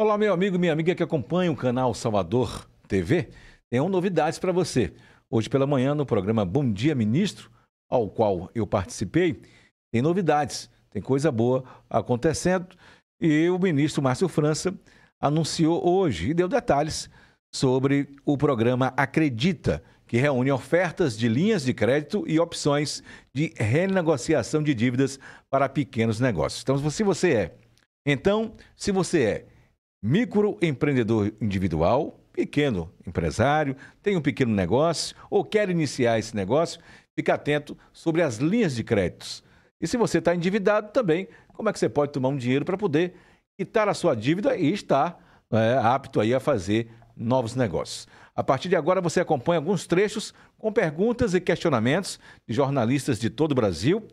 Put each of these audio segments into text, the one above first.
Olá, meu amigo e minha amiga que acompanha o canal Salvador TV. Tenho novidades para você. Hoje pela manhã, no programa Bom Dia Ministro, ao qual eu participei, tem novidades, tem coisa boa acontecendo. E o ministro Márcio França anunciou hoje e deu detalhes sobre o programa Acredita, que reúne ofertas de linhas de crédito e opções de renegociação de dívidas para pequenos negócios. Então, se você é microempreendedor individual, pequeno empresário, tem um pequeno negócio ou quer iniciar esse negócio, fique atento sobre as linhas de créditos. E se você está endividado também, como é que você pode tomar um dinheiro para poder quitar a sua dívida e estar apto aí a fazer novos negócios. A partir de agora você acompanha alguns trechos com perguntas e questionamentos de jornalistas de todo o Brasil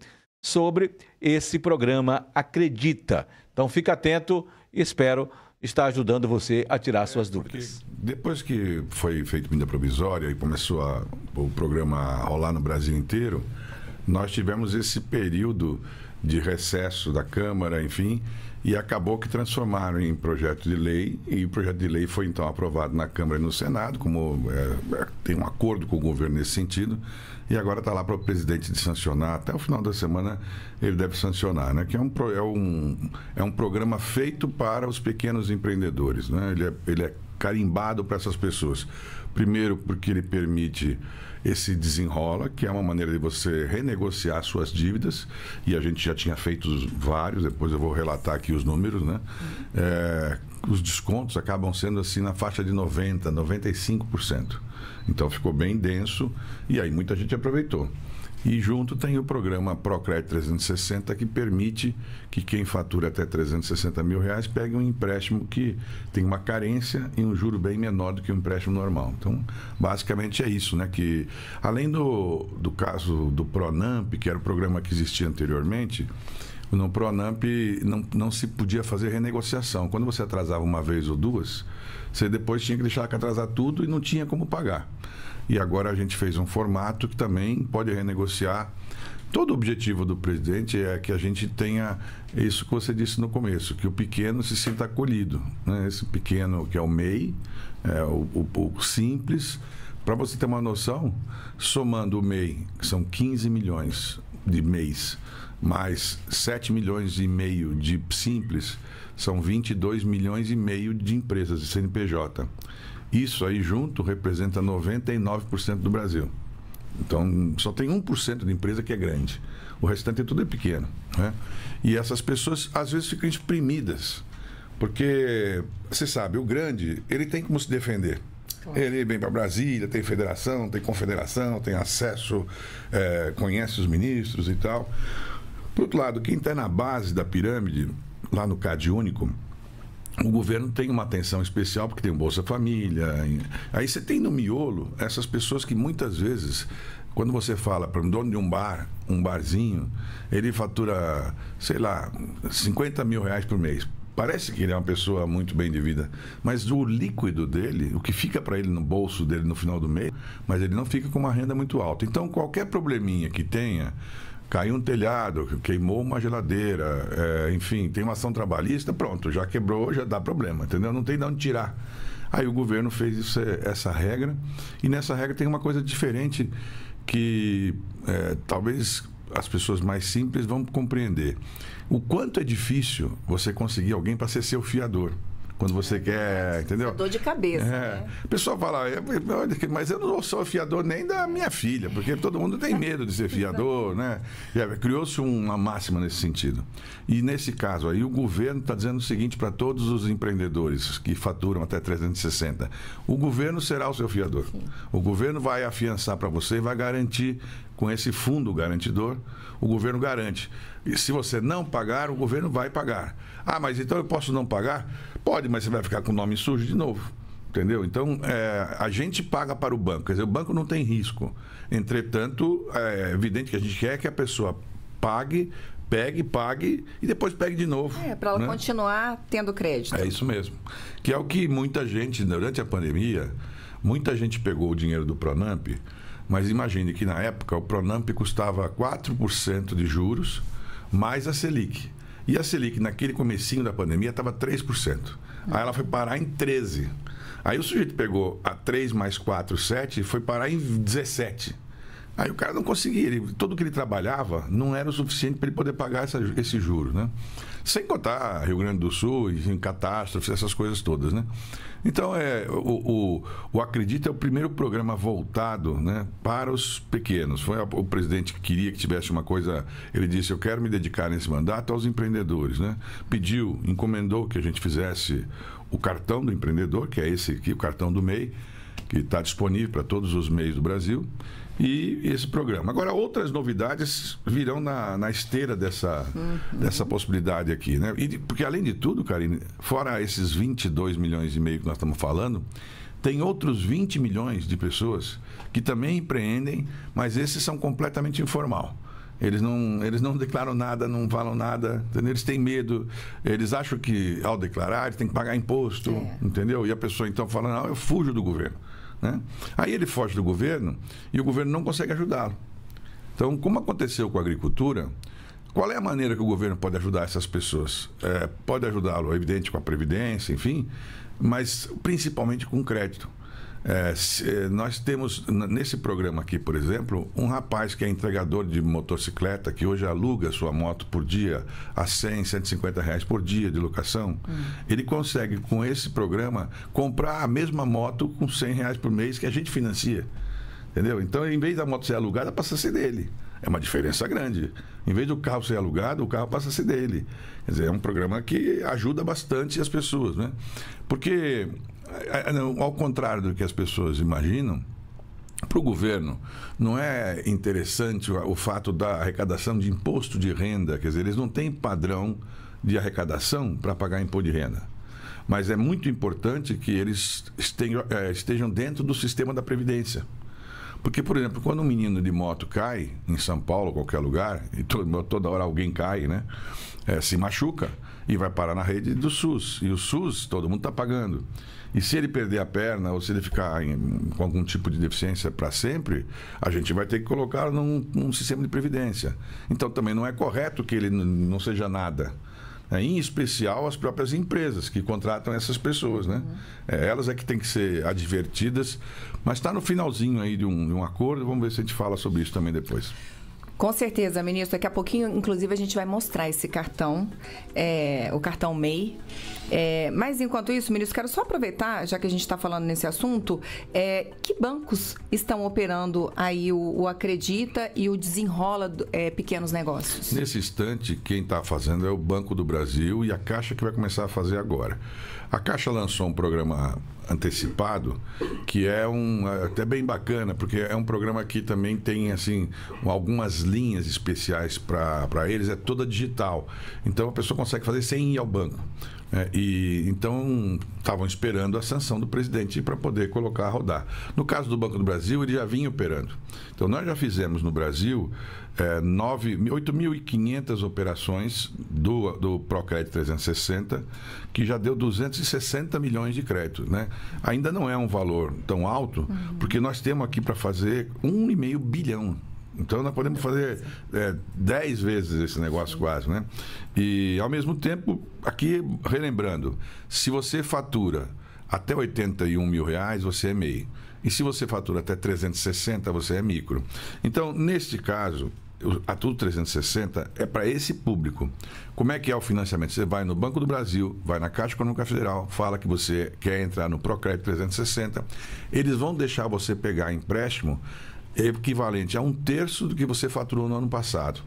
sobre esse programa Acredita. Então fica atento e espero estar ajudando você a tirar suas dúvidas. Depois que foi feita medida provisória e começou o programa a rolar no Brasil inteiro, nós tivemos esse período de recesso da Câmara, enfim, e acabou que transformaram em projeto de lei, e o projeto de lei foi então aprovado na Câmara e no Senado, como tem um acordo com o governo nesse sentido, e agora está lá para o presidente de sancionar, até o final da semana ele deve sancionar, né? Que é um programa feito para os pequenos empreendedores, né? Ele é carimbado para essas pessoas. Primeiro, porque ele permite esse desenrola, que é uma maneira de você renegociar suas dívidas, e a gente já tinha feito vários, depois eu vou relatar aqui os números, né? Os descontos acabam sendo assim na faixa de 90%, 95%. Então ficou bem denso, e aí muita gente aproveitou. E junto tem o programa Procred 360, que permite que quem fatura até R$360 mil pegue um empréstimo que tem uma carência e um juro bem menor do que um empréstimo normal. Então, basicamente é isso, né? Que além do caso do Pronamp, que era o programa que existia anteriormente, no Pronamp não se podia fazer renegociação. Quando você atrasava uma vez ou duas, você depois tinha que deixar atrasar tudo e não tinha como pagar. E agora a gente fez um formato que também pode renegociar. Todo o objetivo do presidente é que a gente tenha isso que você disse no começo, que o pequeno se sinta acolhido, né? Esse pequeno que é o MEI, o simples. Para você ter uma noção, somando o MEI, que são 15 milhões de mês, mais 7 milhões e meio de simples, são 22 milhões e meio de empresas de CNPJ. Isso aí junto representa 99% do Brasil. Então, só tem 1% de empresa que é grande. O restante tudo é pequeno, né? E essas pessoas, às vezes, ficam exprimidas. Porque, você sabe, o grande, ele tem como se defender. Claro. Ele vem para Brasília, tem federação, tem confederação, tem acesso, conhece os ministros e tal. Por outro lado, quem está na base da pirâmide, lá no CadÚnico, o governo tem uma atenção especial porque tem o Bolsa Família. Aí você tem no miolo essas pessoas que muitas vezes, quando você fala para um dono de um bar, um barzinho, ele fatura, sei lá, R$50 mil por mês. Parece que ele é uma pessoa muito bem de vida, mas o líquido dele, o que fica para ele no bolso dele no final do mês, mas ele não fica com uma renda muito alta. Então, qualquer probleminha que tenha, caiu um telhado, queimou uma geladeira, enfim, tem uma ação trabalhista, pronto, já quebrou, já dá problema, entendeu? Não tem de onde tirar. Aí o governo fez essa regra, e nessa regra tem uma coisa diferente que talvez as pessoas mais simples vão compreender. O quanto é difícil você conseguir alguém para ser seu fiador. Quando você quer, entendeu? Dor de cabeça, né? O pessoal fala, mas eu não sou fiador nem da minha filha, porque todo mundo tem medo de ser fiador, né? Criou-se uma máxima nesse sentido. E nesse caso aí, o governo está dizendo o seguinte para todos os empreendedores que faturam até 360. O governo será o seu fiador. Sim. O governo vai afiançar para você e vai garantir, com esse fundo garantidor, o governo garante. E se você não pagar, o governo vai pagar. Ah, mas então eu posso não pagar? Pode, mas você vai ficar com o nome sujo de novo. Entendeu? Então, a gente paga para o banco. Quer dizer, o banco não tem risco. Entretanto, é evidente que a gente quer que a pessoa pague, pague e depois pegue de novo. Para ela continuar tendo crédito. É isso mesmo. Que é o que muita gente, durante a pandemia, muita gente pegou o dinheiro do Pronamp, mas imagine que na época o Pronamp custava 4% de juros, mais a Selic. E a Selic, naquele comecinho da pandemia, estava 3%. Aí ela foi parar em 13. Aí o sujeito pegou a 3 mais 4, 7 e foi parar em 17. Aí o cara não conseguia, tudo que ele trabalhava não era o suficiente para ele poder pagar esse juro, né? Sem contar Rio Grande do Sul, em catástrofes, essas coisas todas, né? Então, o Acredita é o primeiro programa voltado, né, para os pequenos. Foi o presidente que queria que tivesse uma coisa, ele disse, eu quero me dedicar nesse mandato aos empreendedores, né? Pediu, encomendou que a gente fizesse o cartão do empreendedor, que é esse aqui, o cartão do MEI, que está disponível para todos os MEIs do Brasil, e esse programa. Agora, outras novidades virão na esteira dessa possibilidade aqui, né? Porque, além de tudo, Karine, fora esses 22 milhões e meio que nós estamos falando, tem outros 20 milhões de pessoas que também empreendem, mas esses são completamente informal. Eles não declaram nada, não falam nada, entendeu? Eles têm medo, eles acham que, ao declarar, eles têm que pagar imposto, entendeu? E a pessoa, então, fala, não, eu fujo do governo. Né? Aí ele foge do governo e o governo não consegue ajudá-lo. Então, como aconteceu com a agricultura, qual é a maneira que o governo pode ajudar essas pessoas? Pode ajudá-lo, é evidente, com a Previdência, enfim, mas principalmente com crédito. Nós temos, nesse programa aqui, por exemplo, um rapaz que é entregador de motocicleta, que hoje aluga sua moto por dia a 100, 150 reais por dia de locação. Ele consegue, com esse programa, comprar a mesma moto com 100 reais por mês que a gente financia. Entendeu? Então, em vez da moto ser alugada, passa a ser dele. É uma diferença grande. Em vez do carro ser alugado, o carro passa a ser dele. Quer dizer, é um programa que ajuda bastante as pessoas, né? Porque, ao contrário do que as pessoas imaginam, para o governo não é interessante o fato da arrecadação de imposto de renda. Quer dizer, eles não têm padrão de arrecadação para pagar imposto de renda. Mas é muito importante que eles estejam dentro do sistema da Previdência. Porque, por exemplo, quando um menino de moto cai em São Paulo, qualquer lugar, e toda hora alguém cai, né? Se machuca e vai parar na rede do SUS. E o SUS, todo mundo está pagando. E se ele perder a perna ou se ele ficar com algum tipo de deficiência para sempre, a gente vai ter que colocá-lo num sistema de previdência. Então, também não é correto que ele não seja nada. Em especial as próprias empresas que contratam essas pessoas, né? Elas é que têm que ser advertidas, mas está no finalzinho aí de um acordo. Vamos ver se a gente fala sobre isso também depois. Com certeza, ministro. Daqui a pouquinho, inclusive, a gente vai mostrar esse cartão, o cartão MEI. Mas, enquanto isso, ministro, quero só aproveitar, já que a gente está falando nesse assunto, que bancos estão operando aí o Acredita e o Desenrola Pequenos Negócios? Nesse instante, quem está fazendo é o Banco do Brasil e a Caixa, que vai começar a fazer agora. A Caixa lançou um programa antecipado, que é até bem bacana, porque é um programa que também tem assim algumas linhas especiais para eles, é toda digital. Então a pessoa consegue fazer sem ir ao banco. Então estavam esperando a sanção do presidente para poder colocar a rodar. No caso do Banco do Brasil, ele já vinha operando. Então nós já fizemos no Brasil 8.500 operações do Procred 360, que já deu 260 milhões de crédito, né? Ainda não é um valor tão alto, porque nós temos aqui para fazer 1,5 bilhão. Então, nós podemos fazer 10 vezes esse negócio quase, né? E, ao mesmo tempo, aqui, relembrando, se você fatura até 81 mil reais, você é MEI. E se você fatura até 360, você é micro. Então, neste caso, a Tudo 360 é para esse público. Como é que é o financiamento? Você vai no Banco do Brasil, vai na Caixa Econômica Federal, fala que você quer entrar no Procred 360, eles vão deixar você pegar empréstimo equivalente a 1/3 do que você faturou no ano passado.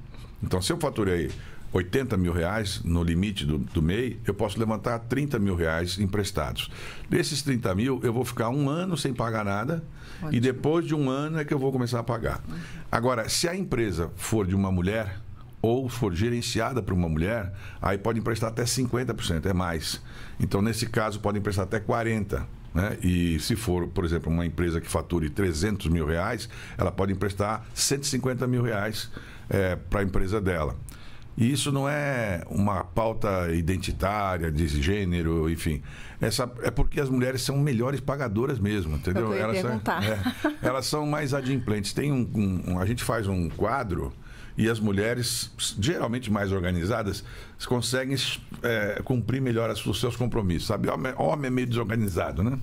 Então, se eu faturei 80 mil reais no limite do MEI, eu posso levantar 30 mil reais emprestados. Desses 30 mil, eu vou ficar 1 ano sem pagar nada. Ótimo. E depois de 1 ano é que eu vou começar a pagar. Agora, se a empresa for de uma mulher ou for gerenciada por uma mulher, aí pode emprestar até 50%, é mais. Então, nesse caso, pode emprestar até 40%. Né? E se for, por exemplo, uma empresa que fature 300 mil reais, ela pode emprestar 150 mil reais para a empresa dela. E isso não é uma pauta identitária, de gênero, enfim. É porque as mulheres são melhores pagadoras mesmo, entendeu? Eu ia perguntar. Elas são mais adimplentes. A gente faz um quadro e as mulheres, geralmente mais organizadas, conseguem cumprir melhor os seus compromissos, sabe? Homem é meio desorganizado, né?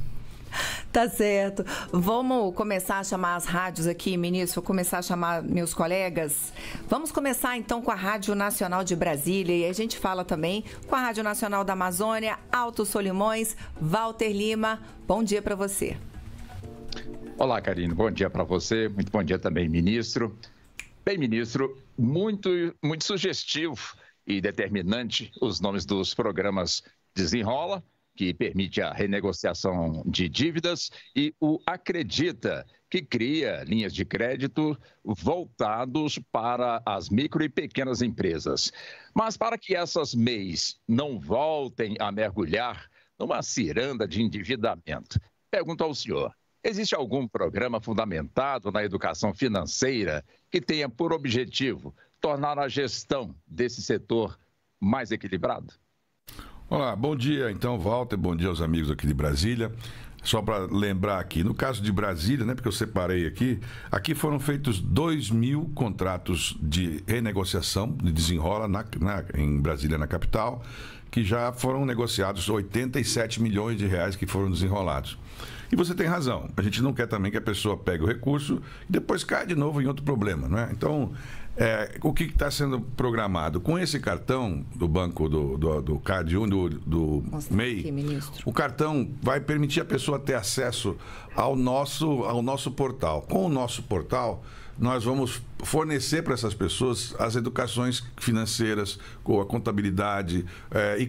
Tá certo. Vamos começar a chamar as rádios aqui, ministro. Vou começar a chamar meus colegas. Vamos começar então com a Rádio Nacional de Brasília e a gente fala também com a Rádio Nacional da Amazônia, Alto Solimões. Walter Lima, bom dia para você. Olá, Karine. Bom dia para você. Muito bom dia também, ministro. Bem, ministro, muito sugestivo e determinante os nomes dos programas Desenrola, que permite a renegociação de dívidas, e o Acredita, que cria linhas de crédito voltados para as micro e pequenas empresas. Mas para que essas MEIs não voltem a mergulhar numa ciranda de endividamento, pergunto ao senhor, existe algum programa fundamentado na educação financeira que tenha por objetivo tornar a gestão desse setor mais equilibrado? Olá, bom dia então, Walter, bom dia aos amigos aqui de Brasília. Só para lembrar aqui, no caso de Brasília, né, porque eu separei aqui foram feitos 2.000 contratos de renegociação, de desenrola em Brasília, na capital, que já foram negociados 87 milhões de reais que foram desenrolados. E você tem razão, a gente não quer também que a pessoa pegue o recurso e depois caia de novo em outro problema, né? Então, o que está sendo programado? Com esse cartão do banco do Card 1, do MEI, aqui, o cartão vai permitir a pessoa ter acesso ao nosso portal. Com o nosso portal, nós vamos fornecer para essas pessoas as educações financeiras, com a contabilidade, e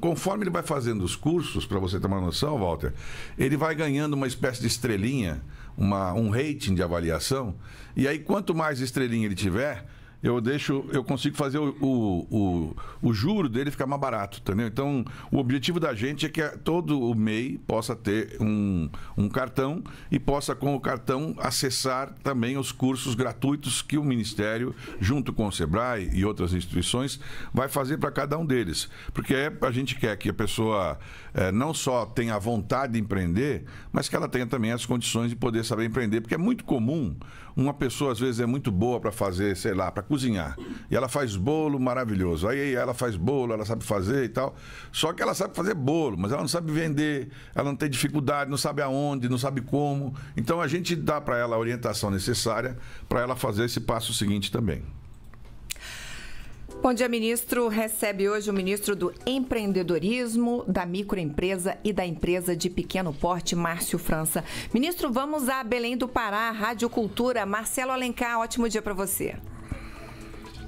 conforme ele vai fazendo os cursos, para você ter uma noção, Walter, ele vai ganhando uma espécie de estrelinha, um rating de avaliação, e aí quanto mais estrelinha ele tiver, eu consigo fazer o juro dele ficar mais barato, entendeu? Então, o objetivo da gente é que todo o MEI possa ter um cartão e possa, com o cartão, acessar também os cursos gratuitos que o Ministério, junto com o Sebrae e outras instituições, vai fazer para cada um deles. Porque a gente quer que a pessoa não só tenha a vontade de empreender, mas que ela tenha também as condições de poder saber empreender. Porque é muito comum, uma pessoa às vezes é muito boa para fazer, sei lá, para cozinhar. E ela faz bolo maravilhoso. Aí ela faz bolo, ela sabe fazer e tal. Só que ela sabe fazer bolo, mas ela não sabe vender, ela não tem dificuldade, não sabe aonde, não sabe como. Então a gente dá para ela a orientação necessária para ela fazer esse passo seguinte também. Bom dia, ministro. Recebe hoje o ministro do Empreendedorismo, da Microempresa e da Empresa de Pequeno Porte, Márcio França. Ministro, vamos a Belém do Pará, Rádio Cultura. Marcelo Alencar, ótimo dia para você.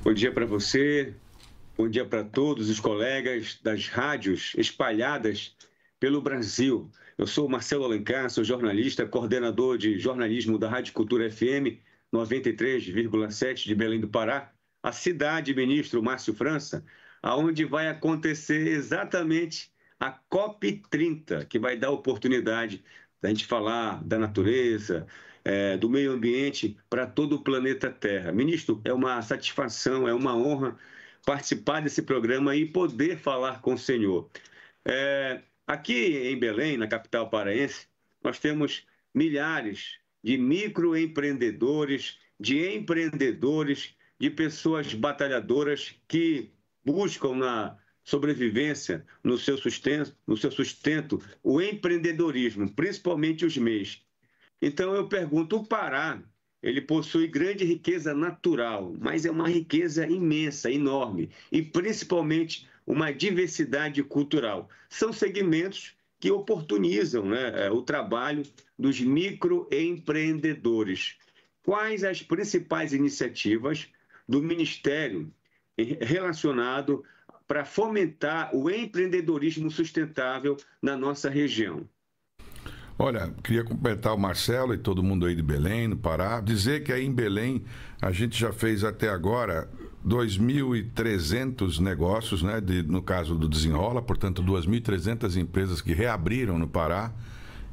Bom dia para você, bom dia para todos os colegas das rádios espalhadas pelo Brasil. Eu sou o Marcelo Alencar, sou jornalista, coordenador de jornalismo da Rádio Cultura FM 93,7 de Belém do Pará. A cidade, ministro Márcio França, aonde vai acontecer exatamente a COP30, que vai dar oportunidade da gente falar da natureza, do meio ambiente para todo o planeta Terra. Ministro, é uma satisfação, é uma honra participar desse programa e poder falar com o senhor. Aqui em Belém, na capital paraense, nós temos milhares de microempreendedores, de empreendedores, de pessoas batalhadoras que buscam na sobrevivência, no seu sustento, o empreendedorismo, principalmente os MEIs. Então eu pergunto, o Pará, ele possui grande riqueza natural, mas é uma riqueza imensa, enorme, e principalmente uma diversidade cultural. São segmentos que oportunizam, né, o trabalho dos microempreendedores. Quais as principais iniciativas do Ministério relacionado para fomentar o empreendedorismo sustentável na nossa região? Olha, queria completar o Marcelo e todo mundo aí de Belém, no Pará, dizer que aí em Belém a gente já fez até agora 2.300 negócios, né, no caso do Desenrola, portanto 2.300 empresas que reabriram no Pará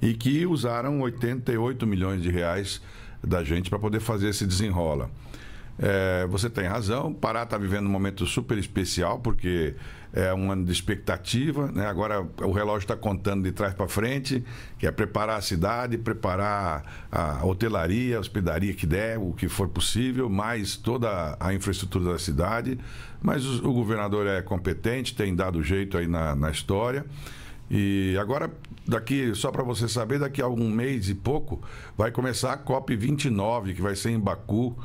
e que usaram 88 milhões de reais da gente para poder fazer esse Desenrola. Você tem razão, o Pará está vivendo um momento super especial, porque é um ano de expectativa, né? Agora o relógio está contando de trás para frente, que é preparar a cidade, preparar a hotelaria, a hospedaria que der, o que for possível, mais toda a infraestrutura da cidade. Mas o governador é competente, tem dado jeito aí na história. E agora, só para você saber, daqui a um mês e pouco, vai começar a COP29, que vai ser em Baku,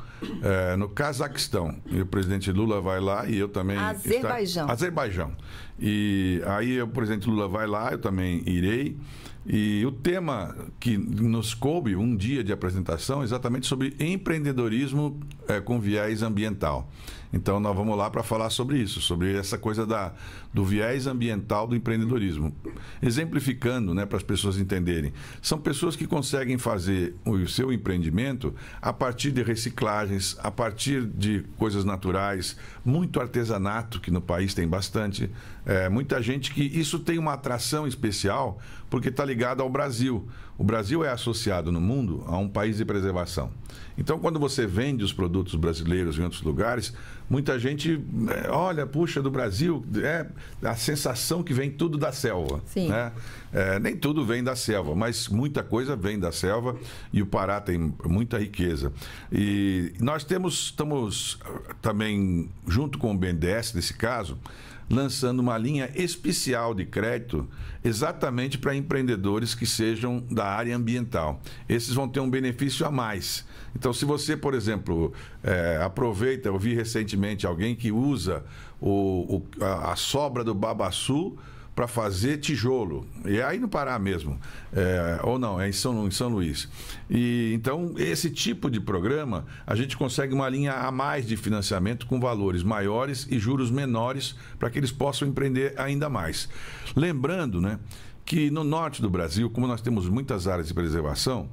no Cazaquistão. E o presidente Lula vai lá e eu também... Azerbaijão. E aí o presidente Lula vai lá, eu também irei. E o tema que nos coube, um dia de apresentação, é exatamente sobre empreendedorismo com viés ambiental. Então, nós vamos lá para falar sobre isso, sobre essa coisa do viés ambiental do empreendedorismo. Exemplificando, né, para as pessoas entenderem. São pessoas que conseguem fazer o seu empreendimento a partir de reciclagens, a partir de coisas naturais, muito artesanato, que no país tem bastante. Muita gente que... Isso tem uma atração especial, porque está ligado ao Brasil. O Brasil é associado no mundo a um país de preservação. Então, quando você vende os produtos brasileiros em outros lugares, muita gente olha, puxa, do Brasil, a sensação que vem tudo da selva. Sim. Né? Nem tudo vem da selva, mas muita coisa vem da selva e o Pará tem muita riqueza. E nós estamos também, junto com o BNDES, nesse caso, lançando uma linha especial de crédito exatamente para empreendedores que sejam da área ambiental. Esses vão ter um benefício a mais. Então, se você, por exemplo, aproveita, eu vi recentemente alguém que usa a sobra do babaçu para fazer tijolo. E é aí no Pará mesmo. Ou não, é em São Luís. E, então, esse tipo de programa, a gente consegue uma linha a mais de financiamento com valores maiores e juros menores para que eles possam empreender ainda mais. Lembrando, né, que no norte do Brasil, como nós temos muitas áreas de preservação,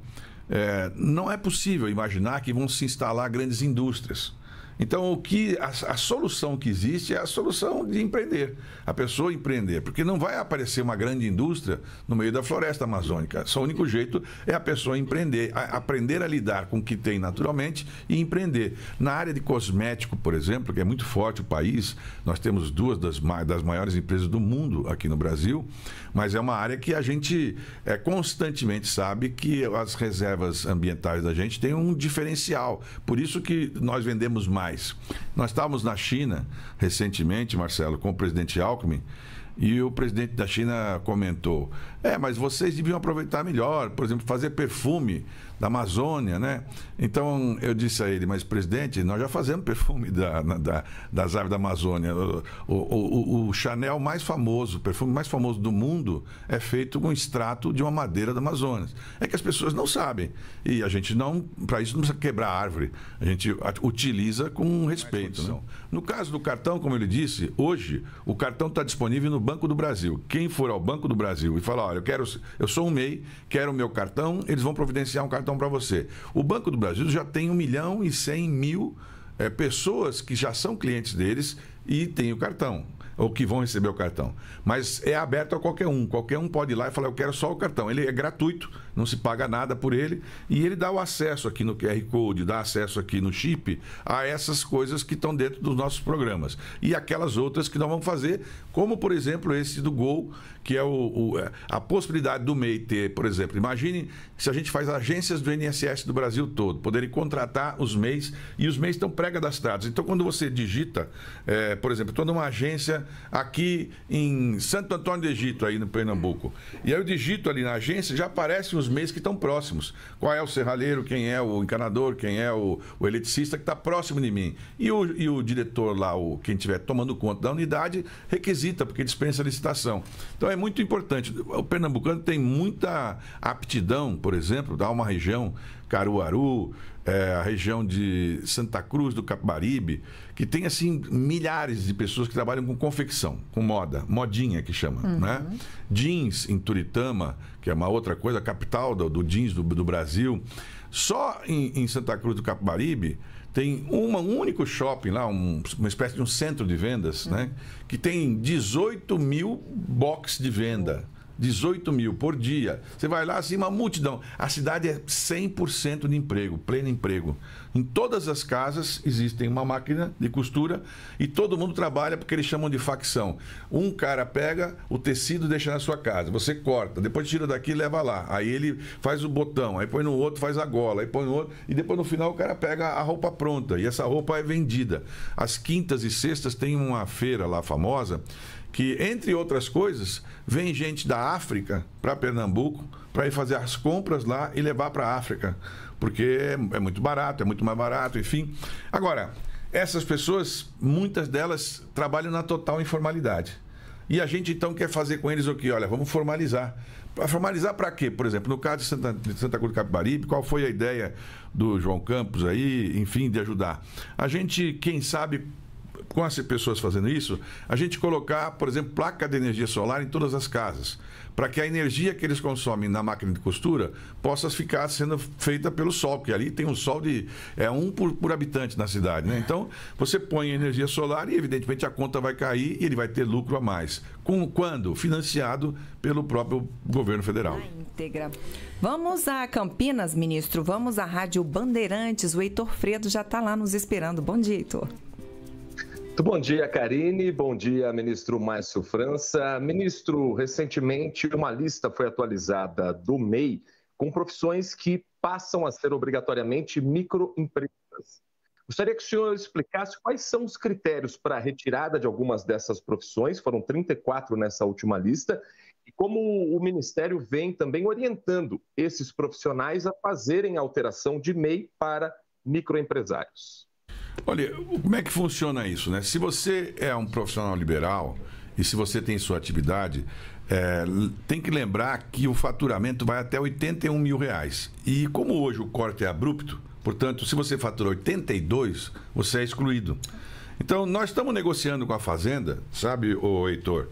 não é possível imaginar que vão se instalar grandes indústrias. Então, a solução que existe é a solução de empreender. A pessoa empreender. Porque não vai aparecer uma grande indústria no meio da floresta amazônica. Só o único jeito é a pessoa empreender. Aprender a lidar com o que tem naturalmente e empreender. Na área de cosmético, por exemplo, que é muito forte o país, nós temos duas das maiores empresas do mundo aqui no Brasil, mas é uma área que a gente constantemente sabe que as reservas ambientais da gente têm um diferencial. Por isso que nós vendemos mais. Nós estávamos na China recentemente, Marcelo, com o presidente Alckmin, e o presidente da China comentou: mas vocês deviam aproveitar melhor, por exemplo, fazer perfume da Amazônia, né? Então, eu disse a ele: mas, presidente, nós já fazemos perfume das aves da Amazônia. O Chanel mais famoso, o perfume mais famoso do mundo é feito com extrato de uma madeira da Amazônia. É que as pessoas não sabem. E a gente para isso não precisa quebrar árvore. A gente utiliza com respeito. Né? No caso do cartão, como ele disse, hoje o cartão está disponível no Banco do Brasil. Quem for ao Banco do Brasil e falar: olha, eu sou um MEI, quero o meu cartão, eles vão providenciar um cartão para você. O Banco do Brasil já tem 1.100.000 pessoas que já são clientes deles e têm o cartão, ou que vão receber o cartão. Mas é aberto a qualquer um. Qualquer um pode ir lá e falar: eu quero só o cartão. Ele é gratuito, não se paga nada por ele, e ele dá o acesso aqui no QR Code, dá acesso aqui no chip a essas coisas que estão dentro dos nossos programas. E aquelas outras que nós vamos fazer, como, por exemplo, esse do Gol, que é a possibilidade do MEI ter, por exemplo, imagine se a gente faz agências do INSS do Brasil todo, poderem contratar os MEIs, e os MEIs estão pré-cadastrados. Então, quando você digita, por exemplo, estou numa agência aqui em Santo Antônio do Egito, aí no Pernambuco, e aí eu digito ali na agência, já aparecem os MEIs que estão próximos. Qual é o serralheiro, quem é o encanador, quem é o eletricista que está próximo de mim. E o diretor lá, quem estiver tomando conta da unidade, requisita, porque dispensa a licitação. Então, é muito importante. O pernambucano tem muita aptidão, por exemplo, dá uma região, Caruaru, a região de Santa Cruz do Capibaribe, que tem assim milhares de pessoas que trabalham com confecção, com moda, modinha que chama, né? Jeans em Turitama, que é uma outra coisa, a capital do jeans do Brasil. Só em Santa Cruz do Capibaribe tem um único shopping lá, uma espécie de um centro de vendas, né? Que tem 18 mil boxes de venda. 18 mil por dia. Você vai lá, assim, uma multidão. A cidade é 100% de emprego, pleno emprego. Em todas as casas existem uma máquina de costura e todo mundo trabalha porque eles chamam de facção. Um cara pega o tecido e deixa na sua casa, você corta, depois tira daqui e leva lá. Aí ele faz o botão, aí põe no outro, faz a gola, aí põe no outro, e depois no final o cara pega a roupa pronta e essa roupa é vendida. Às quintas e sextas tem uma feira lá famosa que, entre outras coisas, vem gente da África para Pernambuco para ir fazer as compras lá e levar para a África, porque é muito barato, é muito mais barato, enfim. Agora, essas pessoas, muitas delas trabalham na total informalidade. E a gente, então, quer fazer com eles o quê? Olha, vamos formalizar. Para formalizar para quê? Por exemplo, no caso de Santa Cruz do Capibaribe, qual foi a ideia do João Campos aí, enfim, de ajudar? A gente, quem sabe, com as pessoas fazendo isso, a gente colocar, por exemplo, placa de energia solar em todas as casas, para que a energia que eles consomem na máquina de costura possa ficar sendo feita pelo sol, porque ali tem um sol de um por habitante na cidade, né? Então, você põe energia solar e, evidentemente, a conta vai cair e ele vai ter lucro a mais. Quando? Financiado pelo próprio governo federal. Íntegra. Vamos a Campinas, ministro. Vamos à Rádio Bandeirantes. O Heitor Fredo já está lá nos esperando. Bom dia, Heitor. Muito bom dia, Karine. Bom dia, ministro Márcio França. Ministro, recentemente uma lista foi atualizada do MEI com profissões que passam a ser obrigatoriamente microempresas. Gostaria que o senhor explicasse quais são os critérios para a retirada de algumas dessas profissões, foram 34 nessa última lista, e como o Ministério vem também orientando esses profissionais a fazerem a alteração de MEI para microempresários. Olha, como é que funciona isso, né? Se você é um profissional liberal e se você tem sua atividade, tem que lembrar que o faturamento vai até R$81 mil. E como hoje o corte é abrupto, portanto, se você fatura 82, você é excluído. Então, nós estamos negociando com a Fazenda, sabe, ô Heitor,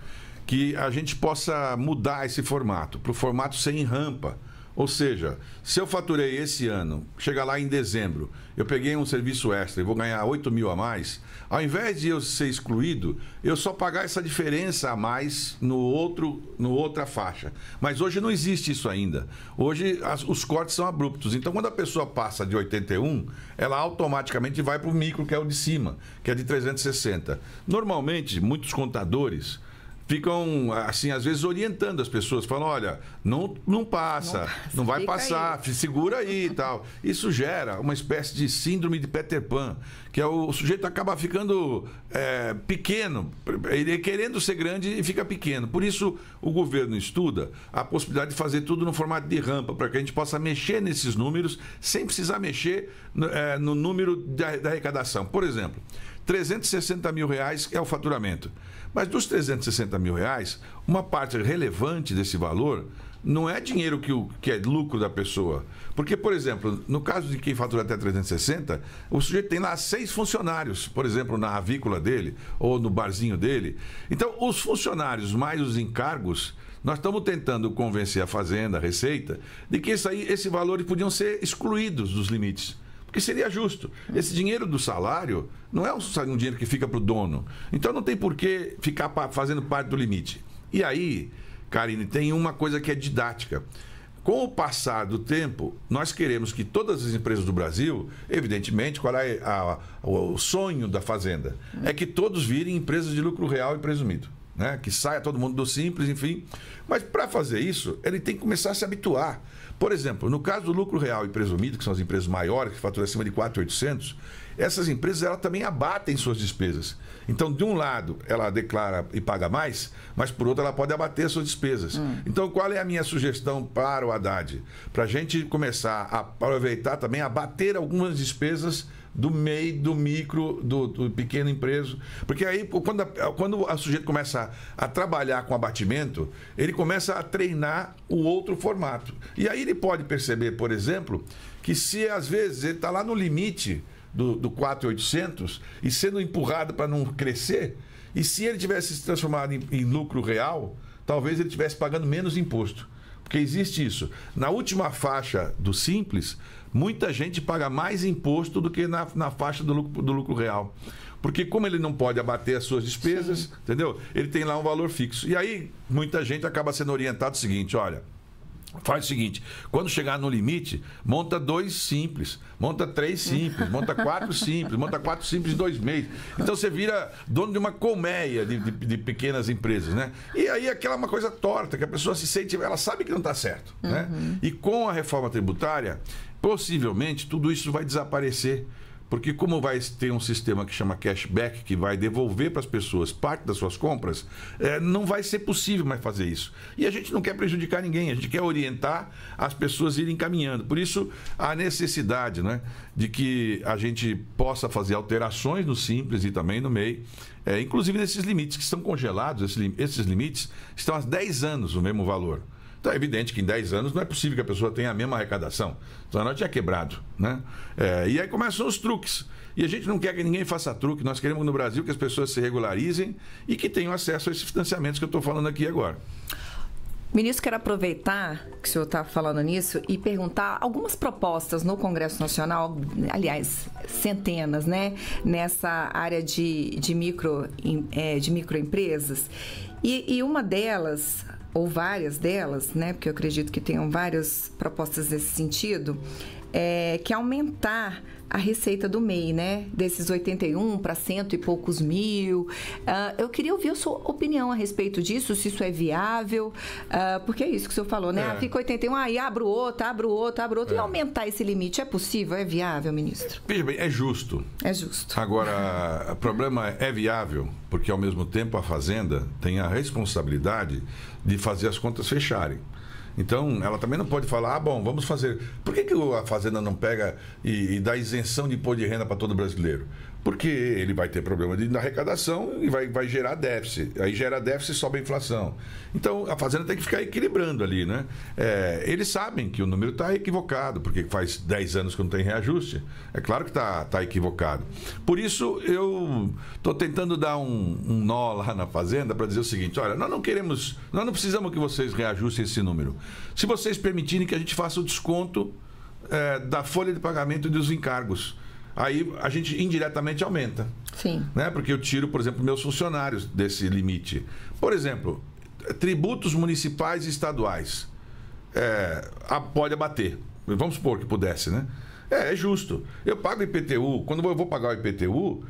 que a gente possa mudar esse formato, para o formato sem rampa. Ou seja, se eu faturei esse ano, chega lá em dezembro, eu peguei um serviço extra e vou ganhar 8 mil a mais, ao invés de eu ser excluído, eu só pagar essa diferença a mais no outra faixa. Mas hoje não existe isso ainda. Hoje os cortes são abruptos. Então, quando a pessoa passa de 81, ela automaticamente vai para o micro, que é o de cima, que é de 360. Normalmente, muitos contadores ficam, assim, às vezes orientando as pessoas, falam, olha, não passa, não vai passar, aí, segura aí e tal. Isso gera uma espécie de síndrome de Peter Pan, que é o sujeito acaba ficando pequeno, ele querendo ser grande e fica pequeno. Por isso, o governo estuda a possibilidade de fazer tudo no formato de rampa, para que a gente possa mexer nesses números sem precisar mexer no número da arrecadação. Por exemplo, R$360 mil é o faturamento. Mas dos R$360 mil, uma parte relevante desse valor não é dinheiro que é lucro da pessoa. Porque, por exemplo, no caso de quem fatura até 360, o sujeito tem lá 6 funcionários, por exemplo, na avícola dele ou no barzinho dele. Então, os funcionários mais os encargos, nós estamos tentando convencer a Fazenda, a Receita, de que esse valor podiam ser excluídos dos limites. Porque seria justo. Esse dinheiro do salário não é um dinheiro que fica para o dono. Então não tem por que ficar fazendo parte do limite. E aí, Karine, tem uma coisa que é didática. Com o passar do tempo, nós queremos que todas as empresas do Brasil, evidentemente, qual é o sonho da Fazenda? É que todos virem empresas de lucro real e presumido. Né? Que saia todo mundo do simples, enfim. Mas para fazer isso, ele tem que começar a se habituar. Por exemplo, no caso do lucro real e presumido, que são as empresas maiores, que faturam acima de 4.800, essas empresas elas também abatem suas despesas. Então, de um lado, ela declara e paga mais, mas por outro, ela pode abater suas despesas. Então, qual é a minha sugestão para o Haddad? Para a gente começar a aproveitar também, abater algumas despesas do MEI, do micro, do pequeno empresa. Porque aí, quando o sujeito começa a trabalhar com abatimento, ele começa a treinar o outro formato. E aí ele pode perceber, por exemplo, que se às vezes ele está lá no limite do 4.800 e sendo empurrado para não crescer, e se ele tivesse se transformado em lucro real, talvez ele estivesse pagando menos imposto. Porque existe isso. Na última faixa do Simples, muita gente paga mais imposto do que na faixa do lucro real. Porque como ele não pode abater as suas despesas, entendeu? Ele tem lá um valor fixo. E aí, muita gente acaba sendo orientado o seguinte, olha, faz o seguinte, quando chegar no limite, monta 2 simples, monta 3 simples, monta 4 simples, monta 4 simples em 2 meses. Então você vira dono de uma colmeia de pequenas empresas, né? E aí aquela é uma coisa torta, que a pessoa se sente, ela sabe que não está certo, né? E com a reforma tributária, possivelmente tudo isso vai desaparecer. Porque como vai ter um sistema que chama cashback, que vai devolver para as pessoas parte das suas compras, não vai ser possível mais fazer isso. E a gente não quer prejudicar ninguém, a gente quer orientar as pessoas a irem caminhando. Por isso, a necessidade, né, de que a gente possa fazer alterações no Simples e também no MEI, inclusive nesses limites que estão congelados, esses limites estão há 10 anos o mesmo valor. Então é evidente que em 10 anos não é possível que a pessoa tenha a mesma arrecadação. Então nós tinha quebrado, né? E aí começam os truques. E a gente não quer que ninguém faça truque. Nós queremos no Brasil que as pessoas se regularizem e que tenham acesso a esses financiamentos que eu estou falando aqui agora. Ministro, quero aproveitar que o senhor está falando nisso e perguntar algumas propostas no Congresso Nacional, aliás, centenas, né? Nessa área de microempresas. E uma delas, ou várias delas, né, porque eu acredito que tenham várias propostas nesse sentido, que é aumentar a receita do MEI, né, desses 81 para 100 e poucos mil. Eu queria ouvir a sua opinião a respeito disso, se isso é viável, porque é isso que o senhor falou, né? Fica 81, aí abro outro. E aumentar esse limite é possível, é viável, ministro? Veja bem, é justo. É justo. Agora, o problema é viável, porque ao mesmo tempo a Fazenda tem a responsabilidade de fazer as contas fecharem. Então, ela também não pode falar, bom, vamos fazer... Por que a Fazenda não pega e dá isenção de imposto de renda para todo brasileiro? Porque ele vai ter problema de arrecadação e vai gerar déficit. Aí gera déficit e sobe a inflação. Então, a Fazenda tem que ficar equilibrando ali, né? Eles sabem que o número está equivocado, porque faz 10 anos que não tem reajuste. É claro que está equivocado. Por isso, eu estou tentando dar um nó lá na Fazenda para dizer o seguinte, olha, nós não precisamos que vocês reajustem esse número. Se vocês permitirem que a gente faça o desconto da folha de pagamento e dos encargos, aí a gente indiretamente aumenta. Sim. Né? Porque eu tiro, por exemplo, meus funcionários desse limite. Por exemplo, tributos municipais e estaduais. Pode abater. Vamos supor que pudesse, né? É justo. Eu pago IPTU. Quando eu vou pagar o IPTU,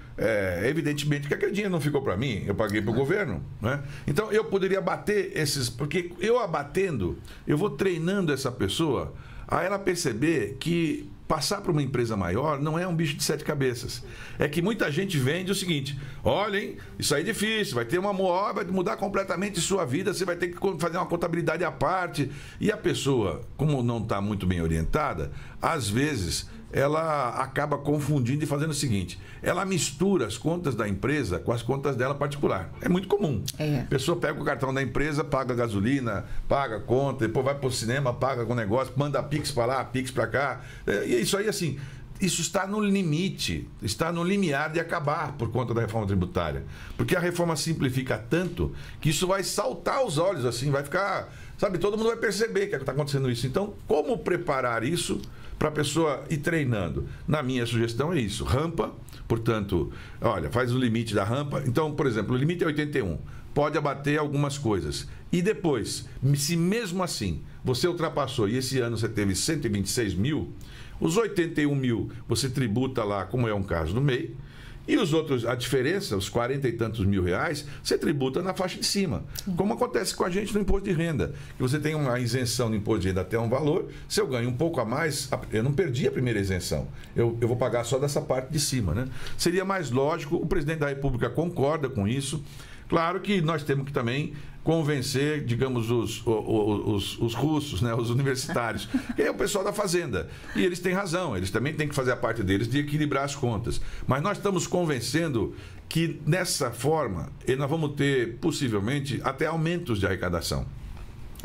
evidentemente que aquele dinheiro não ficou para mim, eu paguei para o governo. Né? Então, eu poderia abater esses... Porque eu abatendo, eu vou treinando essa pessoa a ela perceber que passar para uma empresa maior não é um bicho de 7 cabeças. É que muita gente vende o seguinte, olhem, isso aí é difícil, vai ter vai mudar completamente sua vida, você vai ter que fazer uma contabilidade à parte. E a pessoa, como não está muito bem orientada, às vezes ela acaba confundindo e fazendo o seguinte, ela mistura as contas da empresa com as contas dela particular. É muito comum. A pessoa pega o cartão da empresa, paga gasolina, paga conta, depois vai para o cinema, paga com negócio, manda Pix para lá, Pix para cá. E isso aí, assim, isso está no limite, está no limiar de acabar por conta da reforma tributária. Porque a reforma simplifica tanto que isso vai saltar aos olhos, assim, vai ficar... Sabe, todo mundo vai perceber que está acontecendo isso. Então, como preparar isso para a pessoa ir treinando? Na minha sugestão é isso, rampa, portanto, olha, faz o limite da rampa. Então, por exemplo, o limite é 81, pode abater algumas coisas. E depois, se mesmo assim você ultrapassou e esse ano você teve 126 mil, os 81 mil você tributa lá, como é um caso no MEI, e os outros, a diferença, os 40 e tantos mil reais, você tributa na faixa de cima. Como acontece com a gente no imposto de renda. Que você tem uma isenção no imposto de renda até um valor, se eu ganho um pouco a mais, eu não perdi a primeira isenção. Eu vou pagar só dessa parte de cima, né? Seria mais lógico, o presidente da República concorda com isso. Claro que nós temos que também convencer, digamos, os russos, né, os universitários, que é o pessoal da Fazenda. E eles têm razão, eles também têm que fazer a parte deles de equilibrar as contas. Mas nós estamos convencendo que, nessa forma, nós vamos ter, possivelmente, até aumentos de arrecadação.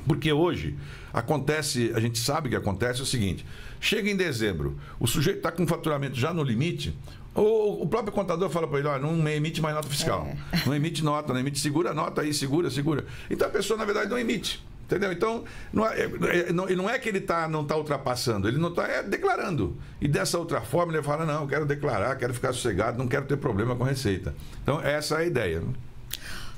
Porque hoje acontece, a gente sabe que acontece o seguinte, chega em dezembro, o sujeito está com faturamento já no limite, o próprio contador fala para ele, olha, não emite mais nota fiscal, não emite nota, não emite, segura a nota aí, segura. Então a pessoa, na verdade, não emite. Entendeu? Então, não é que ele não está ultrapassando, ele não está declarando. E dessa outra forma ele fala, não, eu quero declarar, quero ficar sossegado, não quero ter problema com a Receita. Então, essa é a ideia.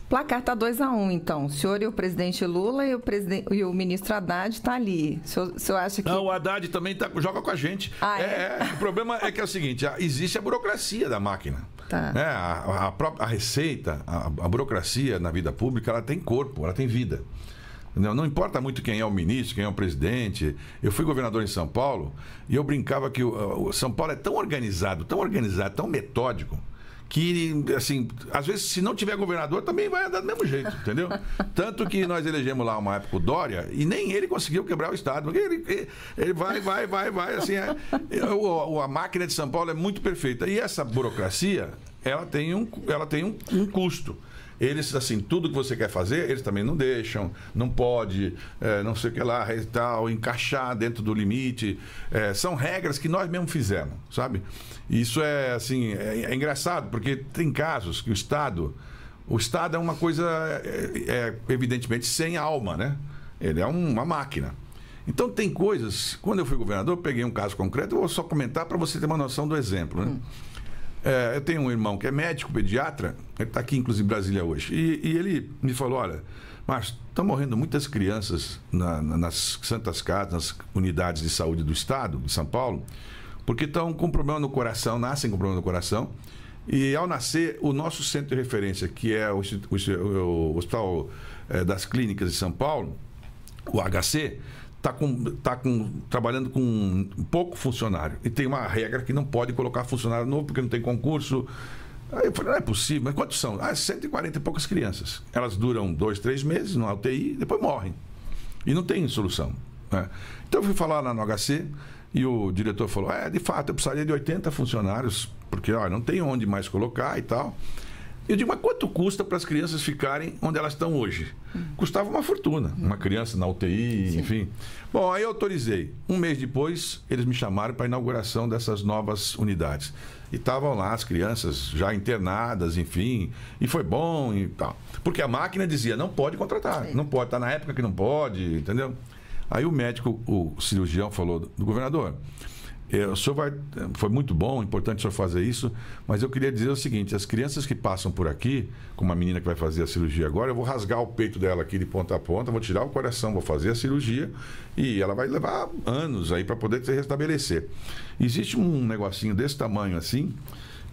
Placar está 2-1, então. O senhor e o presidente Lula e o ministro Haddad está ali. O senhor acha que... Não, o Haddad também joga com a gente. O problema é que é o seguinte, existe a burocracia da máquina. Tá. A Receita, a burocracia na vida pública, ela tem corpo, ela tem vida. Não importa muito quem é o ministro, quem é o presidente. Eu fui governador em São Paulo e eu brincava que o São Paulo é tão organizado, tão metódico, que, assim, às vezes, se não tiver governador, também vai andar do mesmo jeito, entendeu? Tanto que nós elegemos lá uma época o Dória e nem ele conseguiu quebrar o Estado. Porque ele vai, assim, a máquina de São Paulo é muito perfeita. E essa burocracia, ela tem um custo. Eles, assim, tudo que você quer fazer, eles também não deixam, não pode, não sei o que lá, tal, encaixar dentro do limite. São regras que nós mesmos fizemos, sabe? Isso é, assim, é engraçado, porque tem casos que o Estado é uma coisa, evidentemente, sem alma, né? Ele é uma máquina. Então, tem coisas... Quando eu fui governador, eu peguei um caso concreto, eu vou só comentar para você ter uma noção do exemplo, né? Eu tenho um irmão que é médico, pediatra, ele está aqui, inclusive, em Brasília hoje, e ele me falou, olha, Márcio, estão morrendo muitas crianças nas santas casas, nas unidades de saúde do Estado, de São Paulo, porque estão com problema no coração, nascem com problema no coração, e ao nascer, o nosso centro de referência, que é o Hospital das Clínicas de São Paulo, o HC, está trabalhando com pouco funcionário. E tem uma regra que não pode colocar funcionário novo porque não tem concurso. Aí eu falei, não é possível. Mas quantos são? 140 e poucas crianças. Elas duram 2, 3 meses no UTI e depois morrem. E não tem solução, né? Então eu fui falar lá no HC e o diretor falou, de fato, eu precisaria de 80 funcionários, porque não tem onde mais colocar e tal. Eu digo, mas quanto custa para as crianças ficarem onde elas estão hoje? Custava uma fortuna, uma criança na UTI, enfim. Bom, aí eu autorizei. Um mês depois, eles me chamaram para a inauguração dessas novas unidades. E estavam lá as crianças já internadas, enfim, e foi bom e tal. Porque a máquina dizia, não pode contratar, não pode, está na época que não pode, entendeu? Aí o médico, o cirurgião falou, do governador, o senhor foi muito bom, importante o senhor fazer isso, mas eu queria dizer o seguinte, as crianças que passam por aqui, como a menina que vai fazer a cirurgia agora, eu vou rasgar o peito dela aqui de ponta a ponta, vou tirar o coração, vou fazer a cirurgia e ela vai levar anos aí para poder se restabelecer. Existe um negocinho desse tamanho assim,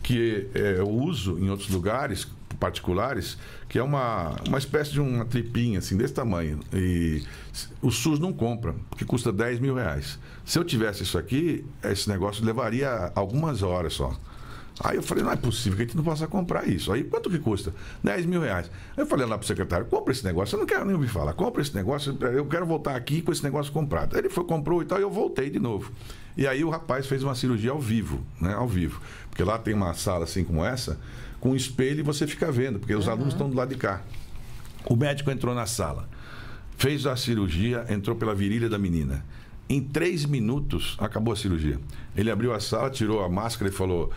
que eu uso em outros lugares particulares, que é uma espécie de uma tripinha assim, desse tamanho, e o SUS não compra, porque custa R$10 mil. Se eu tivesse isso aqui, esse negócio levaria algumas horas só. Aí eu falei, não é possível que a gente não possa comprar isso. Aí quanto que custa? R$10 mil. Aí eu falei lá pro secretário, compra esse negócio, eu não quero nem ouvir falar, compra esse negócio, eu quero voltar aqui com esse negócio comprado. Aí ele comprou e tal, e eu voltei de novo. E aí o rapaz fez uma cirurgia ao vivo, né? Ao vivo. Porque lá tem uma sala assim como essa, com um espelho e você fica vendo, porque os alunos estão do lado de cá. O médico entrou na sala, fez a cirurgia, entrou pela virilha da menina. Em 3 minutos, acabou a cirurgia. Ele abriu a sala, tirou a máscara e falou,